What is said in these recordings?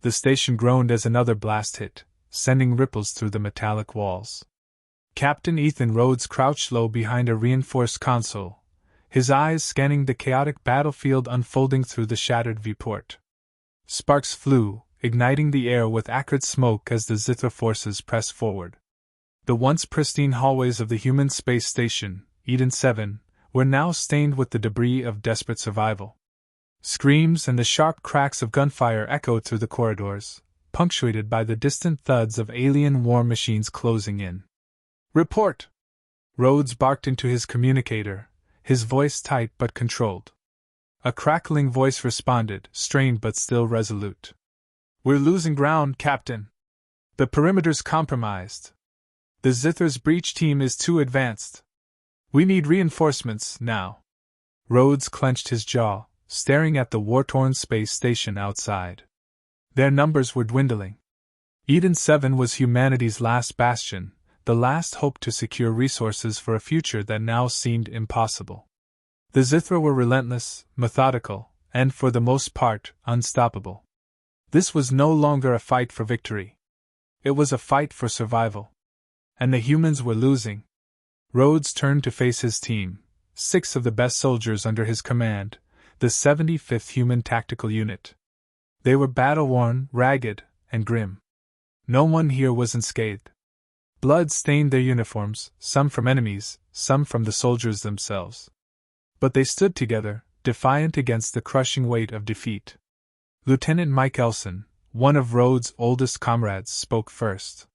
The station groaned as another blast hit, sending ripples through the metallic walls. Captain Ethan Rhodes crouched low behind a reinforced console, his eyes scanning the chaotic battlefield unfolding through the shattered viewport. Sparks flew, igniting the air with acrid smoke as the Zithra forces pressed forward. The once pristine hallways of the human space station, Eden 7, were now stained with the debris of desperate survival. Screams and the sharp cracks of gunfire echoed through the corridors, punctuated by the distant thuds of alien war machines closing in. "Report!" Rhodes barked into his communicator, his voice tight but controlled. A crackling voice responded, strained but still resolute. "We're losing ground, Captain. The perimeter's compromised. The Zithra's breach team is too advanced. We need reinforcements, now." Rhodes clenched his jaw, staring at the war-torn space station outside. Their numbers were dwindling. Eden 7 was humanity's last bastion, the last hope to secure resources for a future that now seemed impossible. The Zithra were relentless, methodical, and for the most part, unstoppable. This was no longer a fight for victory. It was a fight for survival. And the humans were losing. Rhodes turned to face his team, 6 of the best soldiers under his command, the 75th Human Tactical Unit. They were battle-worn, ragged, and grim. No one here was unscathed. Blood stained their uniforms, some from enemies, some from the soldiers themselves. But they stood together, defiant against the crushing weight of defeat. Lieutenant Mike Elson, one of Rhodes' oldest comrades, spoke first.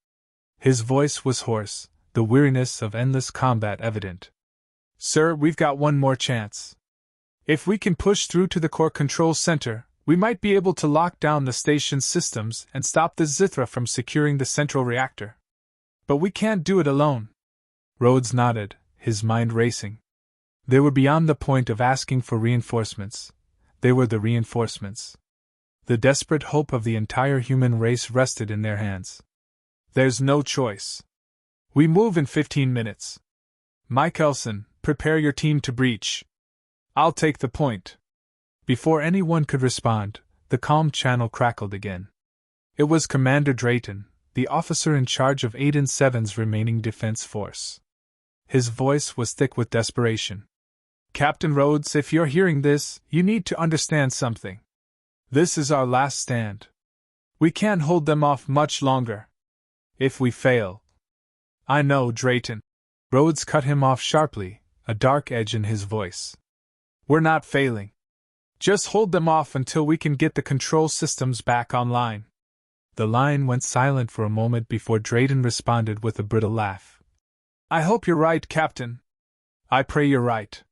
His voice was hoarse, the weariness of endless combat evident. "Sir, we've got one more chance. If we can push through to the core control center, we might be able to lock down the station's systems and stop the Zithra from securing the central reactor. But we can't do it alone." Rhodes nodded, his mind racing. They were beyond the point of asking for reinforcements. They were the reinforcements. The desperate hope of the entire human race rested in their hands. "There's no choice. We move in 15 minutes. Mike Elson, prepare your team to breach. I'll take the point." Before anyone could respond, the comm channel crackled again. It was Commander Drayton, the officer in charge of Eden 7's remaining defense force. His voice was thick with desperation. "Captain Rhodes, if you're hearing this, you need to understand something. This is our last stand. We can't hold them off much longer. If we fail—" "I know, Drayton." Rhodes cut him off sharply, a dark edge in his voice. "We're not failing. Just hold them off until we can get the control systems back online." The line went silent for a moment before Drayton responded with a brittle laugh. "I hope you're right, Captain. I pray you're right."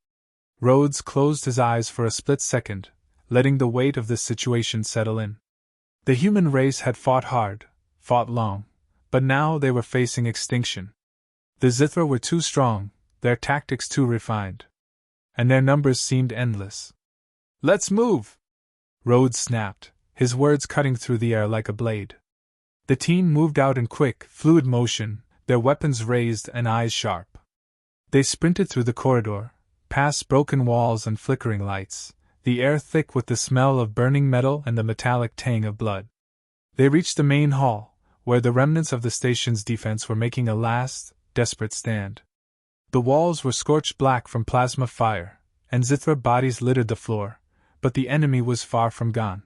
Rhodes closed his eyes for a split second, letting the weight of the situation settle in. The human race had fought hard, fought long, but now they were facing extinction. The Zithra were too strong, their tactics too refined. And their numbers seemed endless. "Let's move!" Rhodes snapped, his words cutting through the air like a blade. The team moved out in quick, fluid motion, their weapons raised and eyes sharp. They sprinted through the corridor, past broken walls and flickering lights, the air thick with the smell of burning metal and the metallic tang of blood. They reached the main hall, where the remnants of the station's defense were making a last, desperate stand. The walls were scorched black from plasma fire, and Zithra bodies littered the floor, but the enemy was far from gone.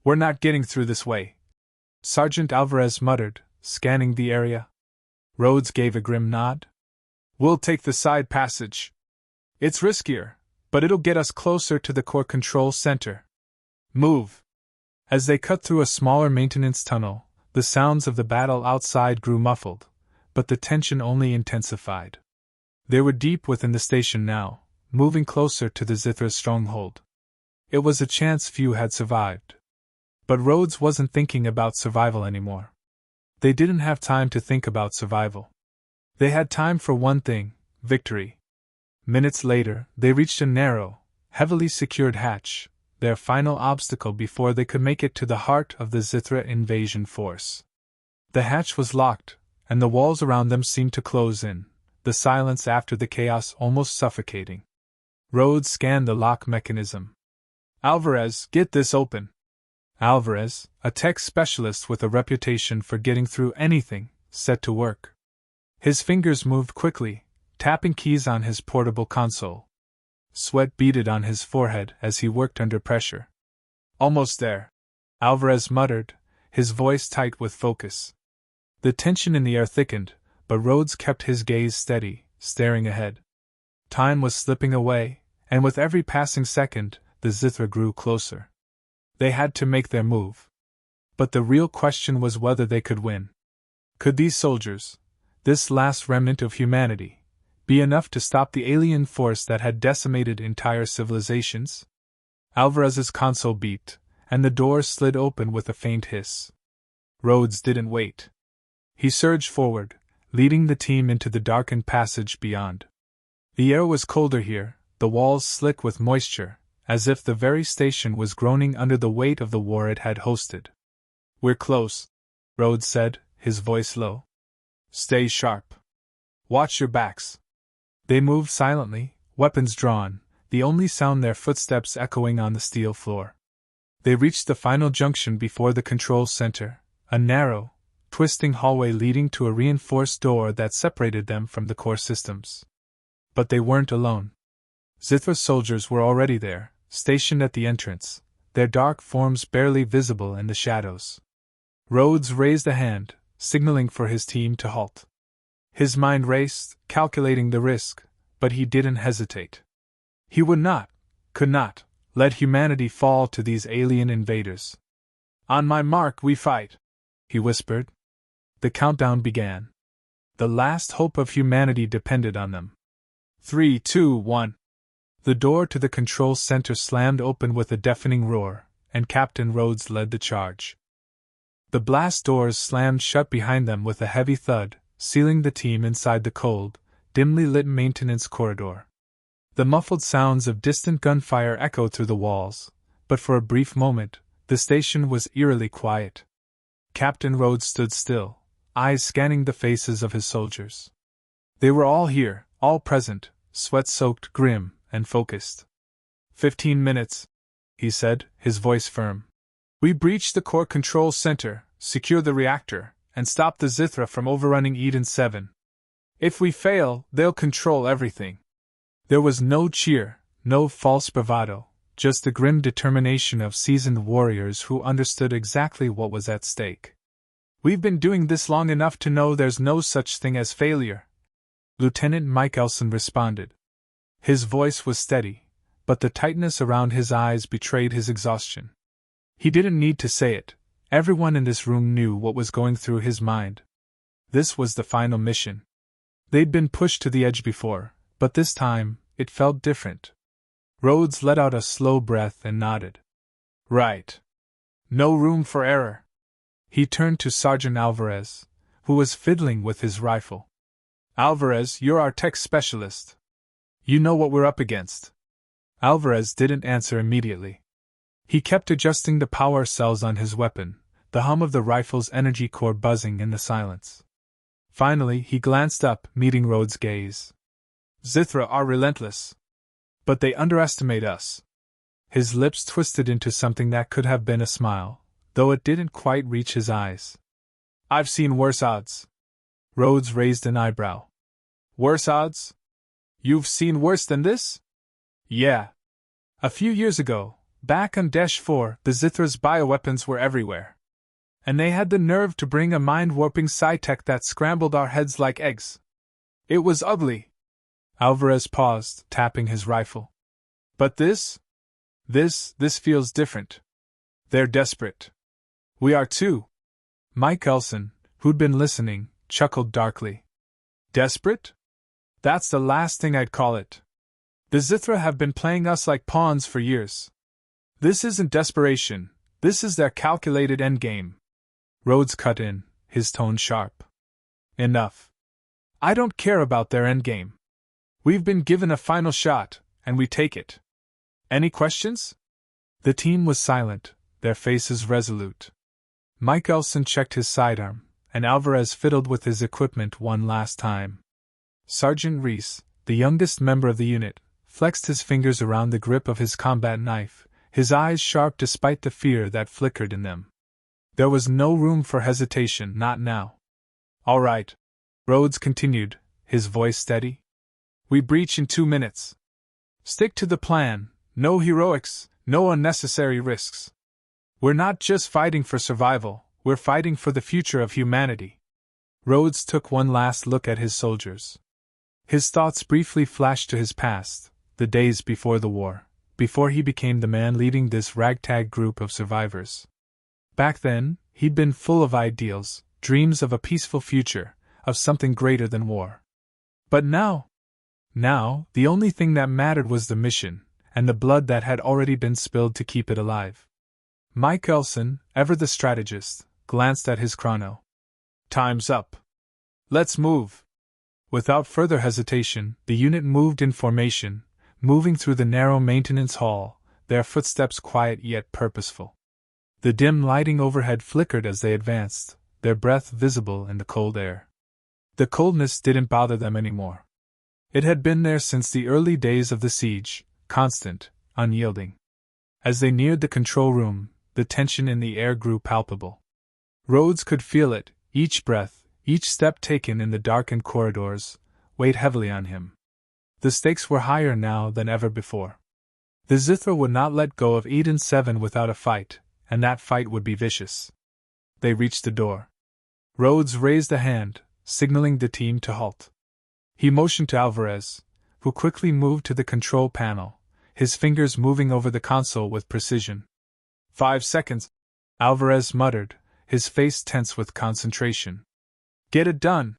"We're not getting through this way," Sergeant Alvarez muttered, scanning the area. Rhodes gave a grim nod. "We'll take the side passage. It's riskier, but it'll get us closer to the core control center. Move." As they cut through a smaller maintenance tunnel, the sounds of the battle outside grew muffled, but the tension only intensified. They were deep within the station now, moving closer to the Zithra's stronghold. It was a chance few had survived. But Rhodes wasn't thinking about survival anymore. They didn't have time to think about survival. They had time for one thing: victory. Minutes later, they reached a narrow, heavily secured hatch, their final obstacle before they could make it to the heart of the Zithra invasion force. The hatch was locked, and the walls around them seemed to close in, the silence after the chaos almost suffocating. Rhodes scanned the lock mechanism. "Alvarez, get this open." Alvarez, a tech specialist with a reputation for getting through anything, set to work. His fingers moved quickly, tapping keys on his portable console. Sweat beaded on his forehead as he worked under pressure. Almost there, Alvarez muttered, his voice tight with focus. The tension in the air thickened, but Rhodes kept his gaze steady, staring ahead. Time was slipping away, and with every passing second, the Zithra grew closer. They had to make their move. But the real question was whether they could win. Could these soldiers, this last remnant of humanity, be enough to stop the alien force that had decimated entire civilizations? Alvarez's console beeped, and the door slid open with a faint hiss. Rhodes didn't wait. He surged forward, leading the team into the darkened passage beyond. The air was colder here, the walls slick with moisture, as if the very station was groaning under the weight of the war it had hosted. "We're close," Rhodes said, his voice low. "Stay sharp. Watch your backs." They moved silently, weapons drawn, the only sound their footsteps echoing on the steel floor. They reached the final junction before the control center, a narrow, twisting hallway leading to a reinforced door that separated them from the core systems. But they weren't alone. Zithra soldiers were already there, stationed at the entrance, their dark forms barely visible in the shadows. Rhodes raised a hand, signaling for his team to halt. His mind raced, calculating the risk, but he didn't hesitate. He would not, could not, let humanity fall to these alien invaders. "On my mark, we fight," he whispered. The countdown began. The last hope of humanity depended on them. 3, 2, 1. The door to the control center slammed open with a deafening roar, and Captain Rhodes led the charge. The blast doors slammed shut behind them with a heavy thud, sealing the team inside the cold, dimly lit maintenance corridor. The muffled sounds of distant gunfire echoed through the walls, but for a brief moment, the station was eerily quiet. Captain Rhodes stood still, eyes scanning the faces of his soldiers. They were all here, all present, sweat-soaked, grim, and focused. 15 minutes, he said, his voice firm. "We breach the core control center, secure the reactor, and stop the Zithra from overrunning Eden 7. If we fail, they'll control everything." There was no cheer, no false bravado, just the grim determination of seasoned warriors who understood exactly what was at stake. "We've been doing this long enough to know there's no such thing as failure," Lieutenant Mike Elson responded. His voice was steady, but the tightness around his eyes betrayed his exhaustion. He didn't need to say it, everyone in this room knew what was going through his mind. This was the final mission. They'd been pushed to the edge before, but this time, it felt different. Rhodes let out a slow breath and nodded. "Right. No room for error." He turned to Sergeant Alvarez, who was fiddling with his rifle. "Alvarez, you're our tech specialist. You know what we're up against." Alvarez didn't answer immediately. He kept adjusting the power cells on his weapon, the hum of the rifle's energy core buzzing in the silence. Finally, he glanced up, meeting Rhodes' gaze. "Zithra are relentless. But they underestimate us." His lips twisted into something that could have been a smile, though it didn't quite reach his eyes. "I've seen worse odds." Rhodes raised an eyebrow. "Worse odds? You've seen worse than this?" "Yeah. A few years ago, back on Dash-4, the Zithra's bioweapons were everywhere. And they had the nerve to bring a mind-warping sci-tech that scrambled our heads like eggs. It was ugly." Alvarez paused, tapping his rifle. "But this feels different. They're desperate. We are too." Mike Elson, who'd been listening, chuckled darkly. "Desperate? That's the last thing I'd call it. The Zithra have been playing us like pawns for years. This isn't desperation, this is their calculated endgame." Rhodes cut in, his tone sharp. "Enough. I don't care about their endgame. We've been given a final shot, and we take it. Any questions?" The team was silent, their faces resolute. Mike Elson checked his sidearm, and Alvarez fiddled with his equipment one last time. Sergeant Reese, the youngest member of the unit, flexed his fingers around the grip of his combat knife, his eyes sharp despite the fear that flickered in them. There was no room for hesitation, not now. "All right," Rhodes continued, his voice steady. "We breach in 2 minutes. Stick to the plan, no heroics, no unnecessary risks. We're not just fighting for survival, we're fighting for the future of humanity." Rhodes took one last look at his soldiers. His thoughts briefly flashed to his past, the days before the war, before he became the man leading this ragtag group of survivors. Back then, he'd been full of ideals, dreams of a peaceful future, of something greater than war. But now, the only thing that mattered was the mission, and the blood that had already been spilled to keep it alive. Mike Elson, ever the strategist, glanced at his chrono. "Time's up. Let's move." Without further hesitation, the unit moved in formation, moving through the narrow maintenance hall, their footsteps quiet yet purposeful. The dim lighting overhead flickered as they advanced, their breath visible in the cold air. The coldness didn't bother them anymore. It had been there since the early days of the siege, constant, unyielding. As they neared the control room, the tension in the air grew palpable. Rhodes could feel it, each breath, each step taken in the darkened corridors, weighed heavily on him. The stakes were higher now than ever before. The Zithra would not let go of Eden 7 without a fight, and that fight would be vicious. They reached the door. Rhodes raised a hand, signaling the team to halt. He motioned to Alvarez, who quickly moved to the control panel, his fingers moving over the console with precision. 5 seconds, Alvarez muttered, his face tense with concentration. "Get it done,"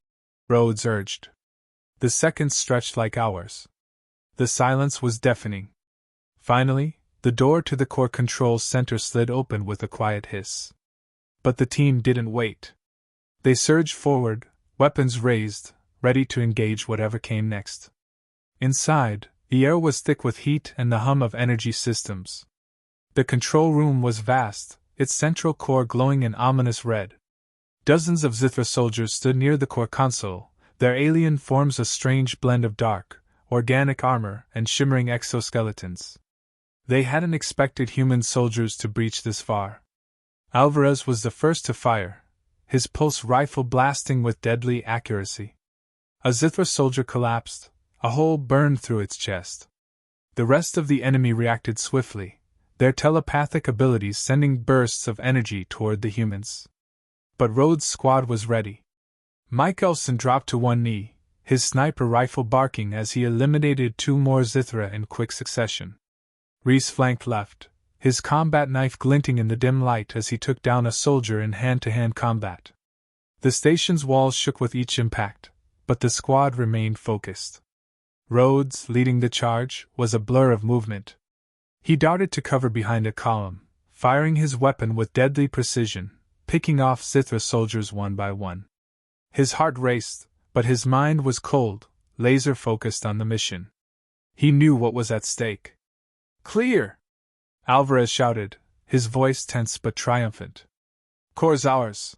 Rhodes urged. The seconds stretched like hours. The silence was deafening. Finally, the door to the core control center slid open with a quiet hiss. But the team didn't wait. They surged forward, weapons raised, ready to engage whatever came next. Inside, the air was thick with heat and the hum of energy systems. The control room was vast, its central core glowing in ominous red. Dozens of Zithra soldiers stood near the core console, their alien forms a strange blend of dark, organic armor and shimmering exoskeletons. They hadn't expected human soldiers to breach this far. Alvarez was the first to fire, his pulse rifle blasting with deadly accuracy. A Zithra soldier collapsed, a hole burned through its chest. The rest of the enemy reacted swiftly, their telepathic abilities sending bursts of energy toward the humans. But Rhodes' squad was ready. Mike Elson dropped to one knee, his sniper rifle barking as he eliminated 2 more Zithra in quick succession. Reese flanked left, his combat knife glinting in the dim light as he took down a soldier in hand-to-hand combat. The station's walls shook with each impact, but the squad remained focused. Rhodes, leading the charge, was a blur of movement. He darted to cover behind a column, firing his weapon with deadly precision, picking off Zithra soldiers one by one. His heart raced, but his mind was cold, laser-focused on the mission. He knew what was at stake. "Clear!" Alvarez shouted, his voice tense but triumphant. "Core's ours.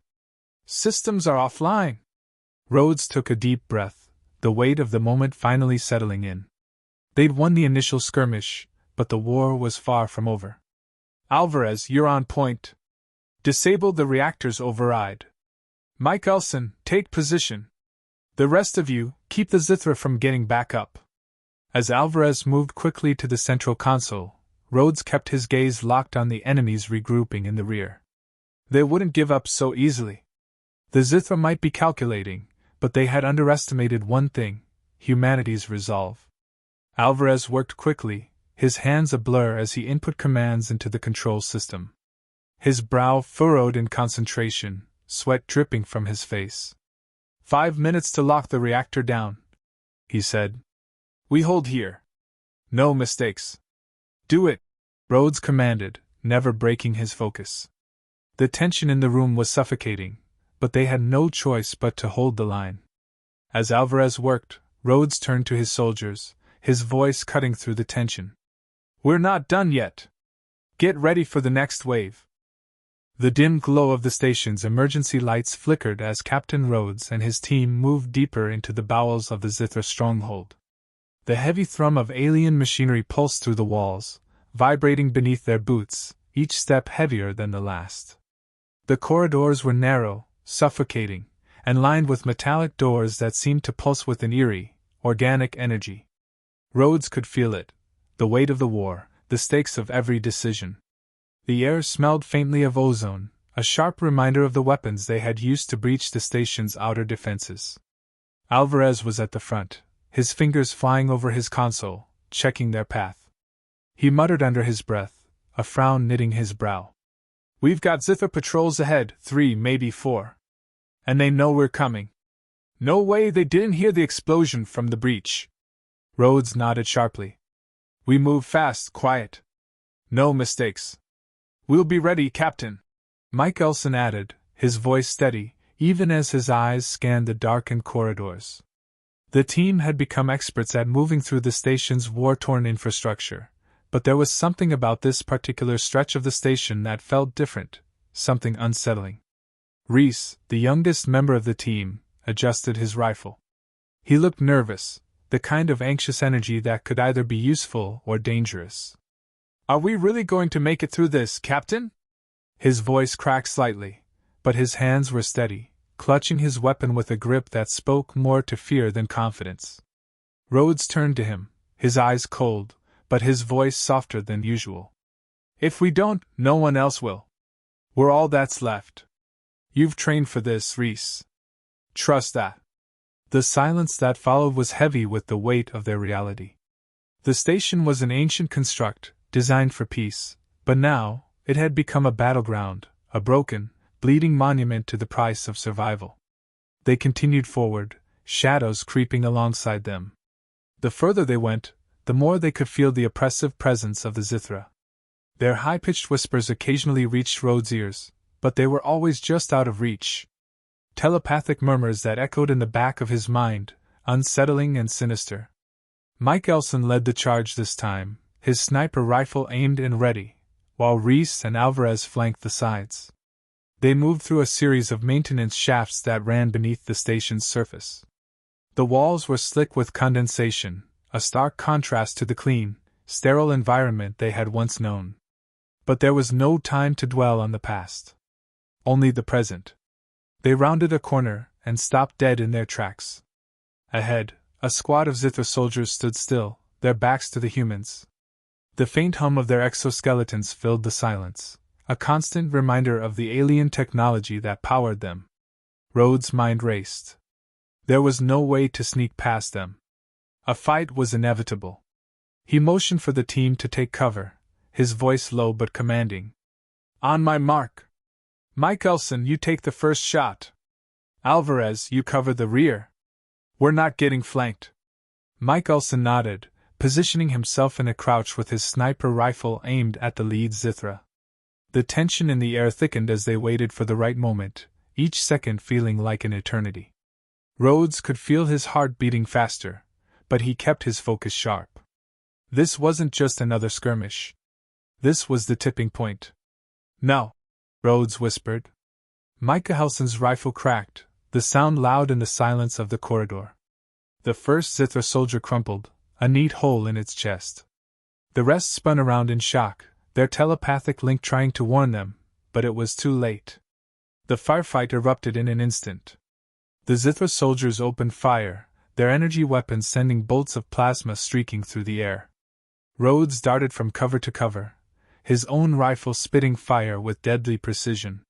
Systems are offline." Rhodes took a deep breath, the weight of the moment finally settling in. They'd won the initial skirmish, but the war was far from over. "Alvarez, you're on point. Disable the reactor's override. Mike Elson, take position. The rest of you, keep the Zithra from getting back up." As Alvarez moved quickly to the central console, Rhodes kept his gaze locked on the enemies regrouping in the rear. They wouldn't give up so easily. The Zithra might be calculating, but they had underestimated one thing: humanity's resolve. Alvarez worked quickly, his hands a blur as he input commands into the control system. His brow furrowed in concentration, sweat dripping from his face. 5 minutes to lock the reactor down," he said. "We hold here. No mistakes." "Do it," Rhodes commanded, never breaking his focus. The tension in the room was suffocating, but they had no choice but to hold the line. As Alvarez worked, Rhodes turned to his soldiers, his voice cutting through the tension. "We're not done yet. Get ready for the next wave." The dim glow of the station's emergency lights flickered as Captain Rhodes and his team moved deeper into the bowels of the Zithra stronghold. The heavy thrum of alien machinery pulsed through the walls, vibrating beneath their boots, each step heavier than the last. The corridors were narrow, suffocating, and lined with metallic doors that seemed to pulse with an eerie, organic energy. Rhodes could feel it, the weight of the war, the stakes of every decision. The air smelled faintly of ozone, a sharp reminder of the weapons they had used to breach the station's outer defenses. Alvarez was at the front, his fingers flying over his console, checking their path. He muttered under his breath, a frown knitting his brow. "We've got Zither patrols ahead, 3, maybe 4. And they know we're coming. No way they didn't hear the explosion from the breach." Rhodes nodded sharply. "We move fast, quiet. No mistakes." "We'll be ready, Captain," Mike Elson added, his voice steady, even as his eyes scanned the darkened corridors. The team had become experts at moving through the station's war-torn infrastructure, but there was something about this particular stretch of the station that felt different, something unsettling. Reese, the youngest member of the team, adjusted his rifle. He looked nervous, the kind of anxious energy that could either be useful or dangerous. "Are we really going to make it through this, Captain?" His voice cracked slightly, but his hands were steady, clutching his weapon with a grip that spoke more to fear than confidence. Rhodes turned to him, his eyes cold, but his voice softer than usual. "If we don't, no one else will. We're all that's left. You've trained for this, Reese. Trust that." The silence that followed was heavy with the weight of their reality. The station was an ancient construct, designed for peace, but now, it had become a battleground, a broken, bleeding monument to the price of survival. They continued forward, shadows creeping alongside them. The further they went, the more they could feel the oppressive presence of the Zithra. Their high-pitched whispers occasionally reached Rhodes' ears, but they were always just out of reach. Telepathic murmurs that echoed in the back of his mind, unsettling and sinister. Mike Elson led the charge this time, his sniper rifle aimed and ready, while Reese and Alvarez flanked the sides. They moved through a series of maintenance shafts that ran beneath the station's surface. The walls were slick with condensation, a stark contrast to the clean, sterile environment they had once known. But there was no time to dwell on the past. Only the present. They rounded a corner and stopped dead in their tracks. Ahead, a squad of Zithra soldiers stood still, their backs to the humans. The faint hum of their exoskeletons filled the silence, a constant reminder of the alien technology that powered them. Rhodes' mind raced. There was no way to sneak past them. A fight was inevitable. He motioned for the team to take cover, his voice low but commanding. "On my mark. Mike Elson, you take the first shot. Alvarez, you cover the rear. We're not getting flanked." Mike Elson nodded, positioning himself in a crouch with his sniper rifle aimed at the lead Zithra. The tension in the air thickened as they waited for the right moment, each second feeling like an eternity. Rhodes could feel his heart beating faster, but he kept his focus sharp. This wasn't just another skirmish. This was the tipping point. "No," Rhodes whispered. Micah Helson's rifle cracked, the sound loud in the silence of the corridor. The first Zithra soldier crumpled, a neat hole in its chest. The rest spun around in shock, their telepathic link trying to warn them, but it was too late. The firefight erupted in an instant. The Zithra soldiers opened fire, their energy weapons sending bolts of plasma streaking through the air. Rhodes darted from cover to cover, his own rifle spitting fire with deadly precision.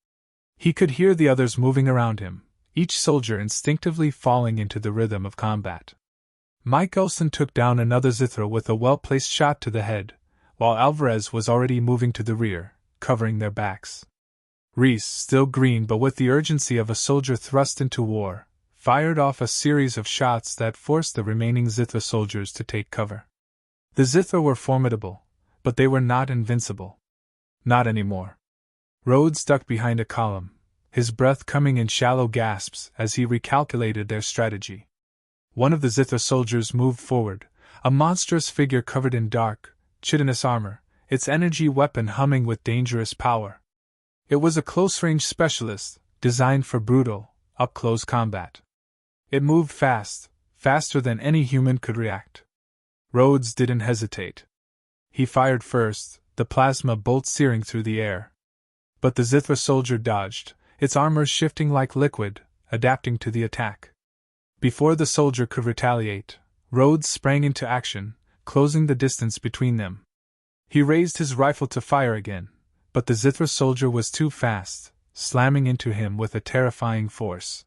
He could hear the others moving around him, each soldier instinctively falling into the rhythm of combat. Mike Elson took down another Zithra with a well-placed shot to the head, while Alvarez was already moving to the rear, covering their backs. Reese, still green but with the urgency of a soldier thrust into war, fired off a series of shots that forced the remaining Zithra soldiers to take cover. The Zithra were formidable, but they were not invincible. Not anymore. Rhodes ducked behind a column, his breath coming in shallow gasps as he recalculated their strategy. One of the Zithra soldiers moved forward, a monstrous figure covered in dark, chitinous armor, its energy weapon humming with dangerous power. It was a close-range specialist, designed for brutal, up-close combat. It moved fast, faster than any human could react. Rhodes didn't hesitate. He fired first, the plasma bolt searing through the air. But the Zithra soldier dodged, its armor shifting like liquid, adapting to the attack. Before the soldier could retaliate, Rhodes sprang into action, closing the distance between them. He raised his rifle to fire again, but the Zithra soldier was too fast, slamming into him with a terrifying force.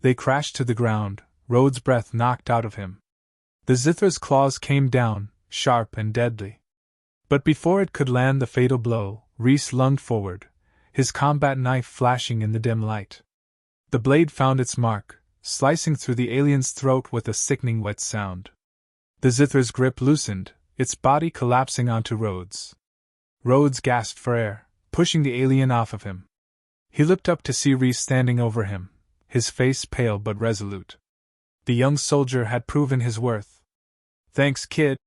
They crashed to the ground, Rhodes' breath knocked out of him. The Zithra's claws came down, sharp and deadly. But before it could land the fatal blow, Rhys lunged forward, his combat knife flashing in the dim light. The blade found its mark, slicing through the alien's throat with a sickening wet sound. The Zithra's grip loosened, its body collapsing onto Rhodes. Rhodes gasped for air, pushing the alien off of him. He looked up to see Rhys standing over him, his face pale but resolute. The young soldier had proven his worth. "Thanks, kid,"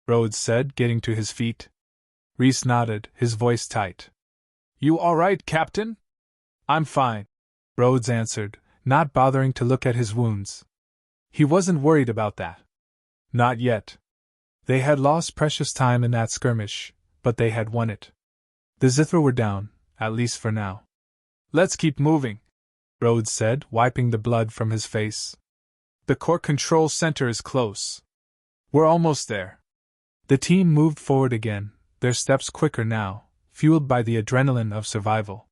Rhodes said, getting to his feet. Rhys nodded, his voice tight. "You all right, Captain?" "I'm fine," Rhodes answered, not bothering to look at his wounds. He wasn't worried about that. Not yet. They had lost precious time in that skirmish, but they had won it. The Zithra were down, at least for now. "Let's keep moving," Rhodes said, wiping the blood from his face. "The core control center is close. We're almost there." The team moved forward again, their steps quicker now, fueled by the adrenaline of survival.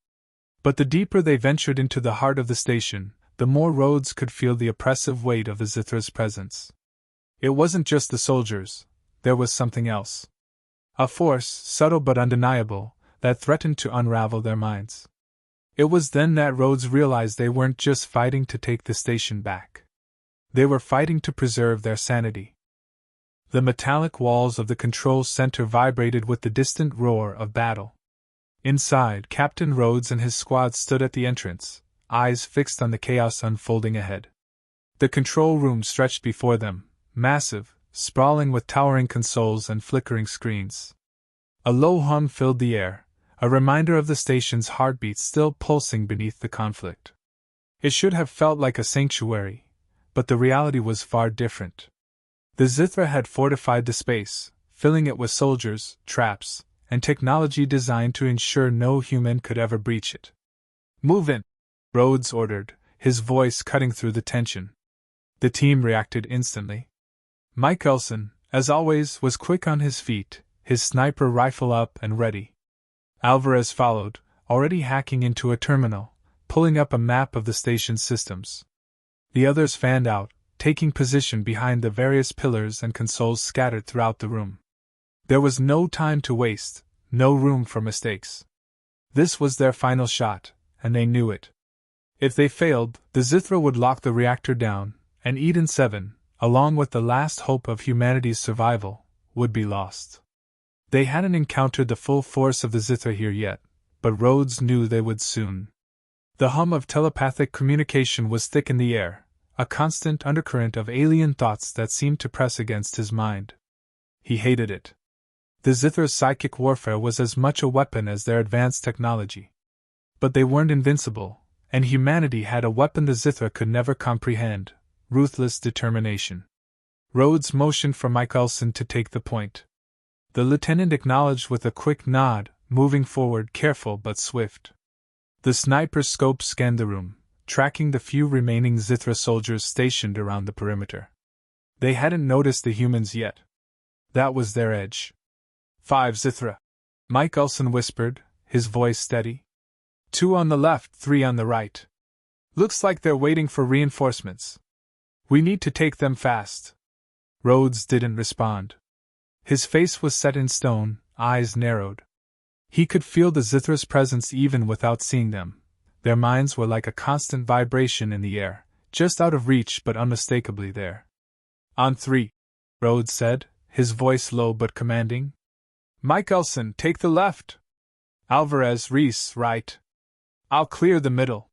But the deeper they ventured into the heart of the station, the more Rhodes could feel the oppressive weight of the Zithra's presence. It wasn't just the soldiers, there was something else. A force, subtle but undeniable, that threatened to unravel their minds. It was then that Rhodes realized they weren't just fighting to take the station back. They were fighting to preserve their sanity. The metallic walls of the control center vibrated with the distant roar of battle. Inside, Captain Rhodes and his squad stood at the entrance, eyes fixed on the chaos unfolding ahead. The control room stretched before them, massive, sprawling with towering consoles and flickering screens. A low hum filled the air, a reminder of the station's heartbeat still pulsing beneath the conflict. It should have felt like a sanctuary, but the reality was far different. The Zithra had fortified the space, filling it with soldiers, traps, and technology designed to ensure no human could ever breach it. "Move in," Rhodes ordered, his voice cutting through the tension. The team reacted instantly. Mike Elson, as always, was quick on his feet, his sniper rifle up and ready. Alvarez followed, already hacking into a terminal, pulling up a map of the station's systems. The others fanned out, taking position behind the various pillars and consoles scattered throughout the room. There was no time to waste, no room for mistakes. This was their final shot, and they knew it. If they failed, the Zithra would lock the reactor down, and Eden 7, along with the last hope of humanity's survival, would be lost. They hadn't encountered the full force of the Zithra here yet, but Rhodes knew they would soon. The hum of telepathic communication was thick in the air, a constant undercurrent of alien thoughts that seemed to press against his mind. He hated it. The Zithra's psychic warfare was as much a weapon as their advanced technology. But they weren't invincible, and humanity had a weapon the Zithra could never comprehend: ruthless determination. Rhodes motioned for Mike Elson to take the point. The lieutenant acknowledged with a quick nod, moving forward, careful but swift. The sniper's scope scanned the room, tracking the few remaining Zithra soldiers stationed around the perimeter. They hadn't noticed the humans yet. That was their edge. 5 Zithra, Mike Elson whispered, his voice steady. 2 on the left, 3 on the right. Looks like they're waiting for reinforcements. We need to take them fast. Rhodes didn't respond. His face was set in stone, eyes narrowed. He could feel the Zithra's presence even without seeing them. Their minds were like a constant vibration in the air, just out of reach but unmistakably there. "On 3, Rhodes said, his voice low but commanding. "Mike Elson, take the left. Alvarez, Rhys, right. I'll clear the middle."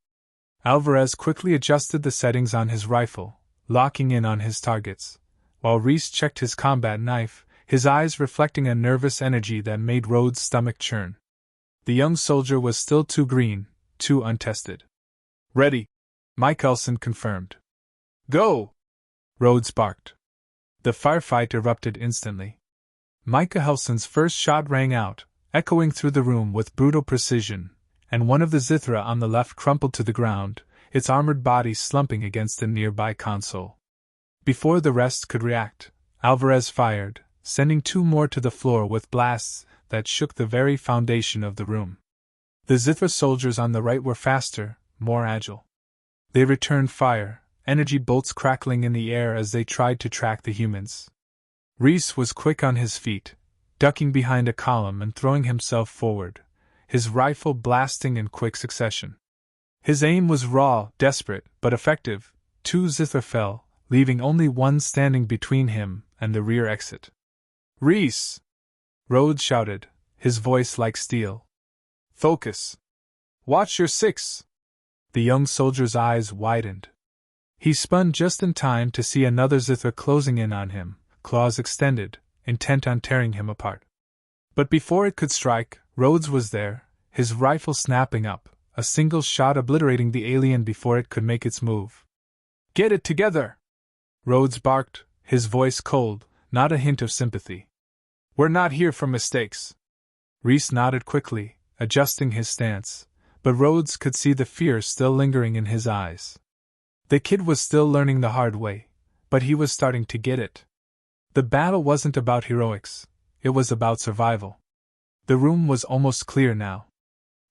Alvarez quickly adjusted the settings on his rifle, locking in on his targets, while Rhys checked his combat knife, his eyes reflecting a nervous energy that made Rhodes' stomach churn. The young soldier was still too green, too untested. "Ready," Mike Elson confirmed. "Go!" Rhodes barked. The firefight erupted instantly. Micah Helson's first shot rang out, echoing through the room with brutal precision, and one of the Zithra on the left crumpled to the ground, its armored body slumping against a nearby console. Before the rest could react, Alvarez fired, sending 2 more to the floor with blasts that shook the very foundation of the room. The Zithra soldiers on the right were faster, more agile. They returned fire, energy bolts crackling in the air as they tried to track the humans. Reese was quick on his feet, ducking behind a column and throwing himself forward, his rifle blasting in quick succession. His aim was raw, desperate, but effective. 2 Zithra fell, leaving only one standing between him and the rear exit. "Reese!" Rhodes shouted, his voice like steel. "Focus! Watch your 6!" The young soldier's eyes widened. He spun just in time to see another Zithra closing in on him, claws extended, intent on tearing him apart. But before it could strike, Rhodes was there, his rifle snapping up, a single shot obliterating the alien before it could make its move. "Get it together!" Rhodes barked, his voice cold, not a hint of sympathy. "We're not here for mistakes." Reese nodded quickly, adjusting his stance, but Rhodes could see the fear still lingering in his eyes. The kid was still learning the hard way, but he was starting to get it. The battle wasn't about heroics, it was about survival. The room was almost clear now.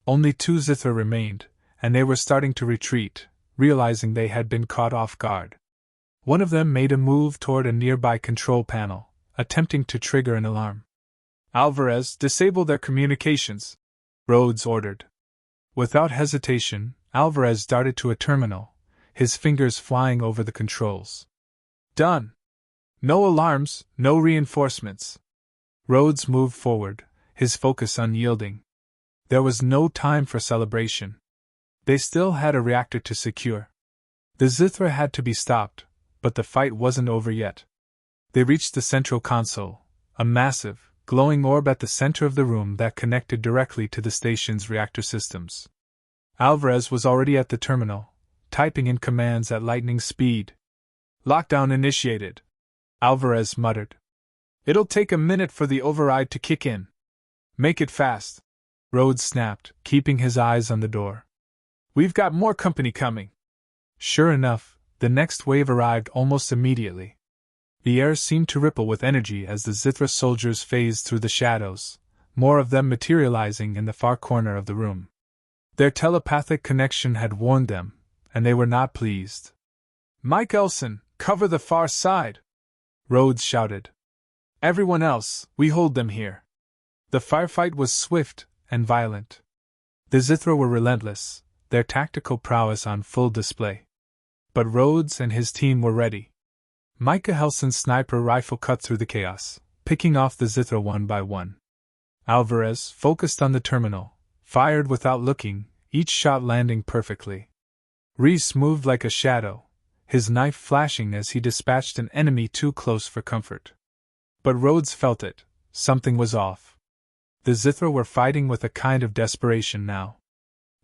Only 2 Zithra remained, and they were starting to retreat, realizing they had been caught off guard. One of them made a move toward a nearby control panel, attempting to trigger an alarm. "Alvarez, disable their communications," Rhodes ordered. Without hesitation, Alvarez darted to a terminal, his fingers flying over the controls. "Done. No alarms, no reinforcements." Rhodes moved forward, his focus unyielding. There was no time for celebration. They still had a reactor to secure. The Zithra had to be stopped, but the fight wasn't over yet. They reached the central console, a massive, glowing orb at the center of the room that connected directly to the station's reactor systems. Alvarez was already at the terminal, typing in commands at lightning speed. "Lockdown initiated," Alvarez muttered. "It'll take a minute for the override to kick in." "Make it fast," Rhodes snapped, keeping his eyes on the door. "We've got more company coming." Sure enough, the next wave arrived almost immediately. The air seemed to ripple with energy as the Zithra soldiers phased through the shadows, more of them materializing in the far corner of the room. Their telepathic connection had warned them, and they were not pleased. "Mike Elson, cover the far side!" Rhodes shouted. "Everyone else, we hold them here." The firefight was swift and violent. The Zithra were relentless, their tactical prowess on full display. But Rhodes and his team were ready. Micah Helson's sniper rifle cut through the chaos, picking off the Zithra one by one. Alvarez, focused on the terminal, fired without looking, each shot landing perfectly. Reese moved like a shadow, his knife flashing as he dispatched an enemy too close for comfort. But Rhodes felt it, something was off. The Zithra were fighting with a kind of desperation now.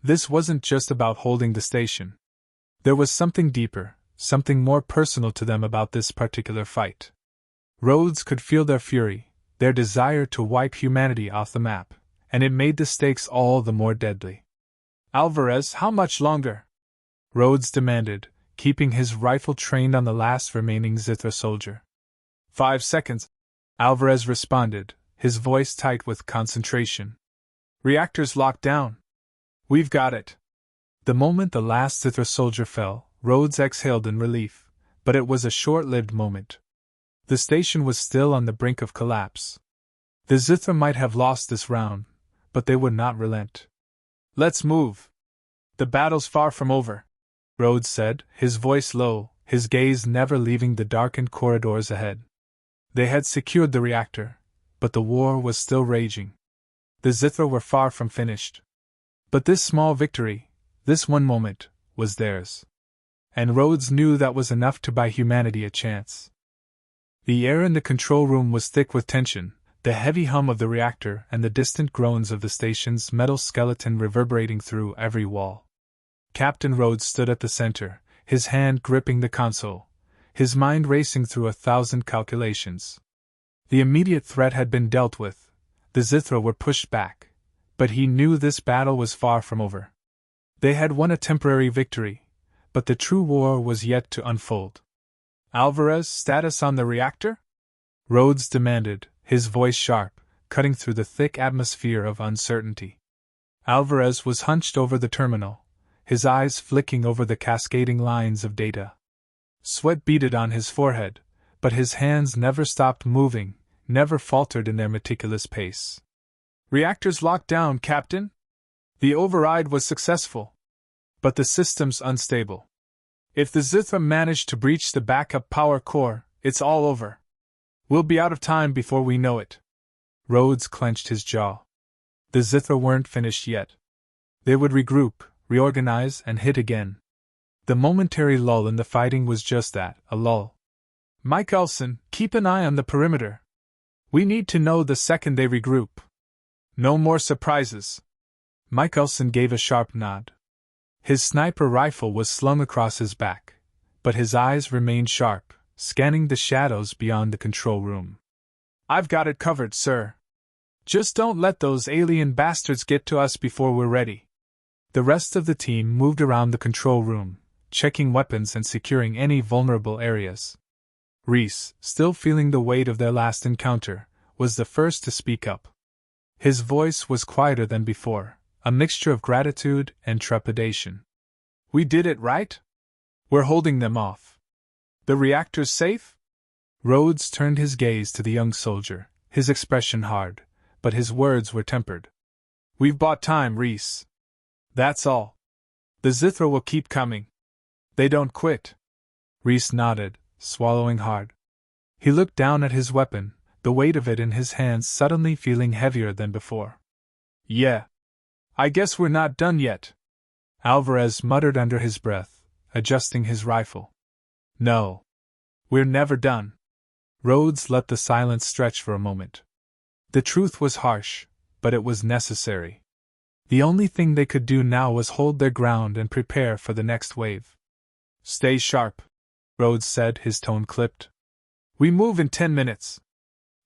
This wasn't just about holding the station. There was something deeper, something more personal to them about this particular fight. Rhodes could feel their fury, their desire to wipe humanity off the map, and it made the stakes all the more deadly. "Alvarez, how much longer?" Rhodes demanded, keeping his rifle trained on the last remaining Zithra soldier. 5 seconds, Alvarez responded, his voice tight with concentration. "Reactors locked down. We've got it." The moment the last Zithra soldier fell, Rhodes exhaled in relief, but it was a short-lived moment. The station was still on the brink of collapse. The Zithra might have lost this round, but they would not relent. "Let's move. The battle's far from over," Rhodes said, his voice low, his gaze never leaving the darkened corridors ahead. They had secured the reactor, but the war was still raging. The Zithra were far from finished. But this small victory, this one moment, was theirs. And Rhodes knew that was enough to buy humanity a chance. The air in the control room was thick with tension, the heavy hum of the reactor and the distant groans of the station's metal skeleton reverberating through every wall. Captain Rhodes stood at the center, his hand gripping the console, his mind racing through 1,000 calculations. The immediate threat had been dealt with. The Zithra were pushed back, but he knew this battle was far from over. They had won a temporary victory, but the true war was yet to unfold. Alvarez, status on the reactor? Rhodes demanded, his voice sharp, cutting through the thick atmosphere of uncertainty. Alvarez was hunched over the terminal, his eyes flicking over the cascading lines of data. Sweat beaded on his forehead, but his hands never stopped moving, never faltered in their meticulous pace. Reactors locked down, Captain. The override was successful, but the system's unstable. If the Zithra manage to breach the backup power core, it's all over. We'll be out of time before we know it. Rhodes clenched his jaw. The Zithra weren't finished yet. They would regroup, reorganize, and hit again. The momentary lull in the fighting was just that, a lull. Mike Elson, keep an eye on the perimeter. We need to know the second they regroup. No more surprises. Mike Elson gave a sharp nod. His sniper rifle was slung across his back, but his eyes remained sharp, scanning the shadows beyond the control room. I've got it covered, sir. Just don't let those alien bastards get to us before we're ready. The rest of the team moved around the control room, checking weapons and securing any vulnerable areas. Reese, still feeling the weight of their last encounter, was the first to speak up. His voice was quieter than before, a mixture of gratitude and trepidation. We did it, right? We're holding them off. The reactor's safe? Rhodes turned his gaze to the young soldier, his expression hard, but his words were tempered. We've bought time, Reese. That's all. The Zithra will keep coming. They don't quit. Reese nodded, swallowing hard. He looked down at his weapon, the weight of it in his hands suddenly feeling heavier than before. Yeah. I guess we're not done yet. Alvarez muttered under his breath, adjusting his rifle. No. We're never done. Rhodes let the silence stretch for a moment. The truth was harsh, but it was necessary. The only thing they could do now was hold their ground and prepare for the next wave. Stay sharp, Rhodes said, his tone clipped. We move in 10 minutes.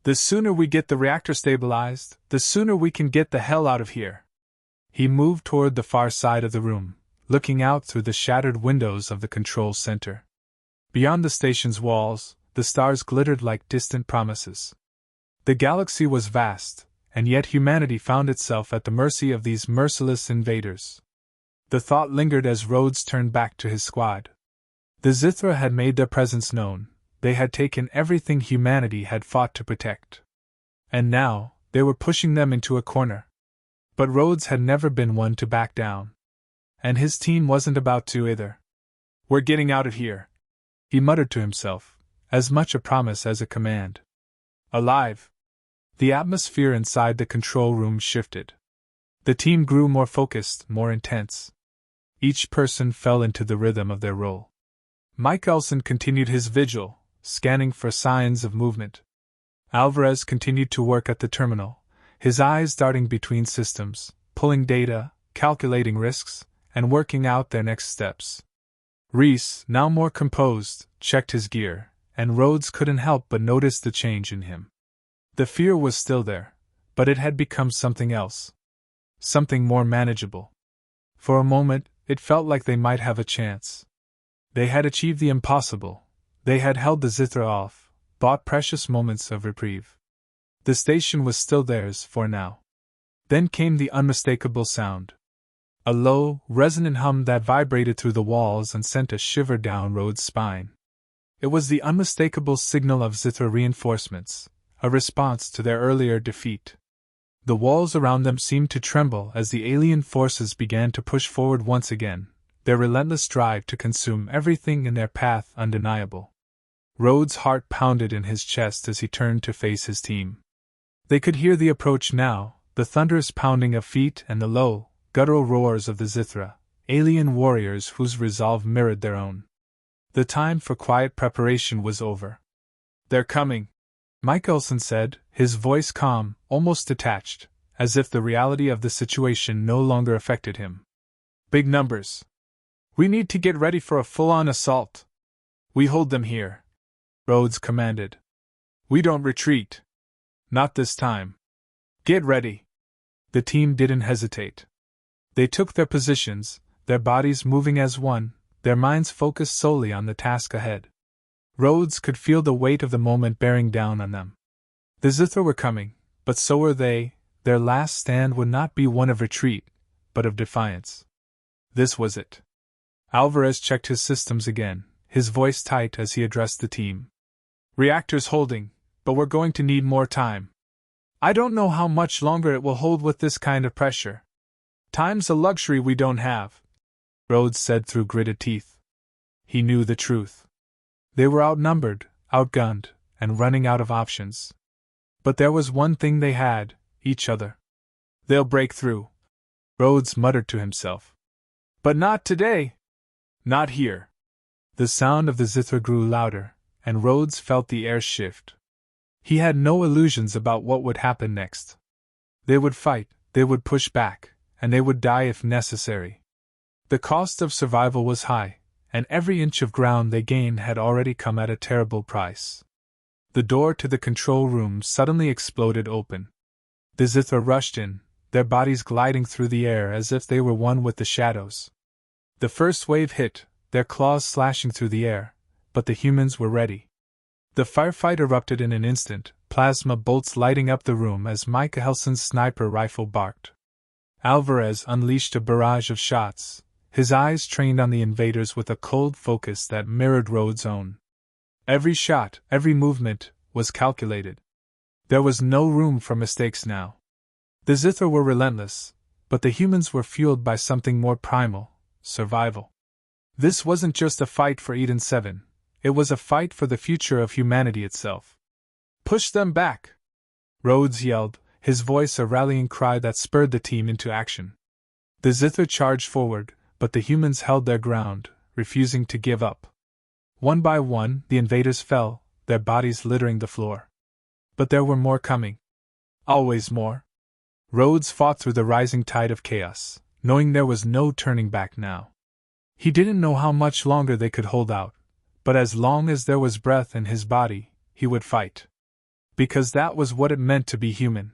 The sooner we get the reactor stabilized, the sooner we can get the hell out of here. He moved toward the far side of the room, looking out through the shattered windows of the control center. Beyond the station's walls, the stars glittered like distant promises. The galaxy was vast, and yet humanity found itself at the mercy of these merciless invaders. The thought lingered as Rhodes turned back to his squad. The Zithra had made their presence known, they had taken everything humanity had fought to protect. And now, they were pushing them into a corner. But Rhodes had never been one to back down. And his team wasn't about to either. We're getting out of here, he muttered to himself, as much a promise as a command. Alive. The atmosphere inside the control room shifted. The team grew more focused, more intense. Each person fell into the rhythm of their role. Mike Elson continued his vigil, scanning for signs of movement. Alvarez continued to work at the terminal, his eyes darting between systems, pulling data, calculating risks, and working out their next steps. Reese, now more composed, checked his gear, and Rhodes couldn't help but notice the change in him. The fear was still there, but it had become something else. Something more manageable. For a moment, it felt like they might have a chance. They had achieved the impossible. They had held the Zithra off, bought precious moments of reprieve. The station was still theirs for now. Then came the unmistakable sound. A low, resonant hum that vibrated through the walls and sent a shiver down Rhodes' spine. It was the unmistakable signal of Zithra reinforcements, a response to their earlier defeat. The walls around them seemed to tremble as the alien forces began to push forward once again, their relentless drive to consume everything in their path undeniable. Rhodes' heart pounded in his chest as he turned to face his team. They could hear the approach now, the thunderous pounding of feet and the low, guttural roars of the Zithra, alien warriors whose resolve mirrored their own. The time for quiet preparation was over. They're coming, Mike Elson said, his voice calm, almost detached, as if the reality of the situation no longer affected him. Big numbers. We need to get ready for a full-on assault. We hold them here, Rhodes commanded. We don't retreat. Not this time. Get ready. The team didn't hesitate. They took their positions, their bodies moving as one, their minds focused solely on the task ahead. Rhodes could feel the weight of the moment bearing down on them. The Zithra were coming, but so were they. Their last stand would not be one of retreat, but of defiance. This was it. Alvarez checked his systems again, his voice tight as he addressed the team. Reactors holding, but we're going to need more time. I don't know how much longer it will hold with this kind of pressure. Time's a luxury we don't have, Rhodes said through gritted teeth. He knew the truth. They were outnumbered, outgunned, and running out of options. But there was one thing they had, each other. They'll break through, Rhodes muttered to himself. But not today. Not here. The sound of the zither grew louder, and Rhodes felt the air shift. He had no illusions about what would happen next. They would fight, they would push back, and they would die if necessary. The cost of survival was high, and every inch of ground they gained had already come at a terrible price. The door to the control room suddenly exploded open. The Zithra rushed in, their bodies gliding through the air as if they were one with the shadows. The first wave hit, their claws slashing through the air, but the humans were ready. The firefight erupted in an instant, plasma bolts lighting up the room as Micah Helson's sniper rifle barked. Alvarez unleashed a barrage of shots, his eyes trained on the invaders with a cold focus that mirrored Rhodes' own. Every shot, every movement, was calculated. There was no room for mistakes now. The Zithra were relentless, but the humans were fueled by something more primal: survival. This wasn't just a fight for Eden 7, it was a fight for the future of humanity itself. Push them back! Rhodes yelled, his voice a rallying cry that spurred the team into action. The Zithra charged forward, but the humans held their ground, refusing to give up. One by one, the invaders fell, their bodies littering the floor. But there were more coming. Always more. Rhodes fought through the rising tide of chaos, knowing there was no turning back now. He didn't know how much longer they could hold out, but as long as there was breath in his body, he would fight. Because that was what it meant to be human.